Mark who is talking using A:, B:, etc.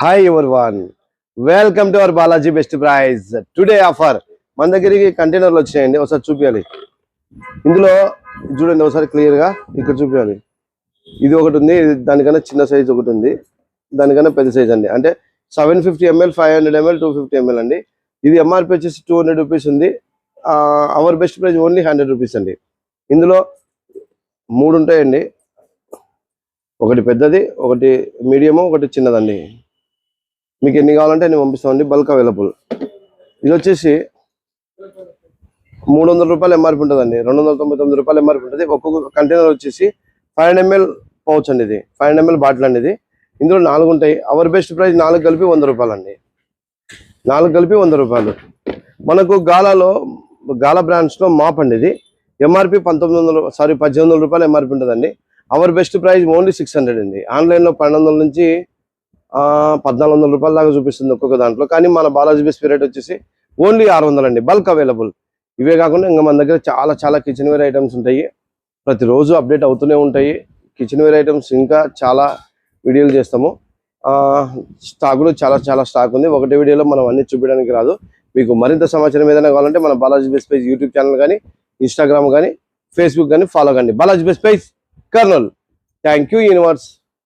A: Hi everyone, welcome to our Balaji best price. Today offer మన దగ్గరికి కంటైనర్లు వచ్చినాయండి. ఒకసారి చూపించాలి. ఇందులో చూడండి, ఒకసారి క్లియర్గా ఇక్కడ చూపించాలి. ఇది ఒకటి ఉంది, దానికన్నా చిన్న సైజ్ ఒకటి ఉంది, దానికన్నా పెద్ద సైజ్ అండి. అంటే 750 ml, 500 ml, 250 ml అండి. ఇది ఎంఆర్పి వచ్చేసి 200 రూపీస్ ఉంది. Our best price only 100 rupees అండి. ఇందులో 3 ఉంటాయండి, ఒకటి పెద్దది, ఒకటి మీడియము, ఒకటి చిన్నదండి. మీకు ఎన్ని కావాలంటే అన్ని పంపిస్తామండి, బల్క్ అవైలబుల్. ఇది వచ్చేసి 300 రూపాయలు ఎంఆర్పి ఉంటుందండి, 299 రూపాయలు ఎంఆర్పి ఉంటుంది. ఒక్కొక్క కంటైనర్ వచ్చేసి 500 ml పౌచ్ అండి, ఇది 500 ml బాటిల్ అండి. ఇది ఇందులో 4 ఉంటాయి. అవర్ బెస్ట్ ప్రైస్ 4 కలిపి 100 రూపాయలు అండి, 4 కలిపి 100 రూపాయలు. మనకు గాలా బ్రాండ్స్లో మాప్ అండి. ఇది ఎంఆర్పి 1800 రూపాయలు ఎంఆర్పి ఉంటుందండి. అవర్ బెస్ట్ ప్రైస్ ఓన్లీ 600 అండి. ఆన్లైన్లో 1200 నుంచి 1400 రూపాయల దాకా చూపిస్తుంది ఒక్కొక్క దాంట్లో. కానీ మన బాలాజీ బెస్ట్ రేట్ వచ్చేసి ఓన్లీ 600 అండి, బల్క్ అవైలబుల్. ఇవే కాకుండా ఇంకా మన దగ్గర చాలా కిచెన్ వేర్ ఐటమ్స్ ఉంటాయి, ప్రతిరోజు అప్డేట్ అవుతూనే ఉంటాయి. కిచెన్ వేర్ ఐటమ్స్ ఇంకా చాలా వీడియోలు చేస్తాము. స్టాకులు చాలా స్టాక్ ఉంది. ఒకటే వీడియోలో మనం అన్ని చూపించడానికి రాదు. మీకు మరింత సమాచారం ఏదైనా కావాలంటే మన Balaji best page YouTube channel కానీ, ఇన్స్టాగ్రామ్ కానీ, ఫేస్బుక్ కానీ ఫాలో కండి. Balaji best page Kurnool. Thank you universe.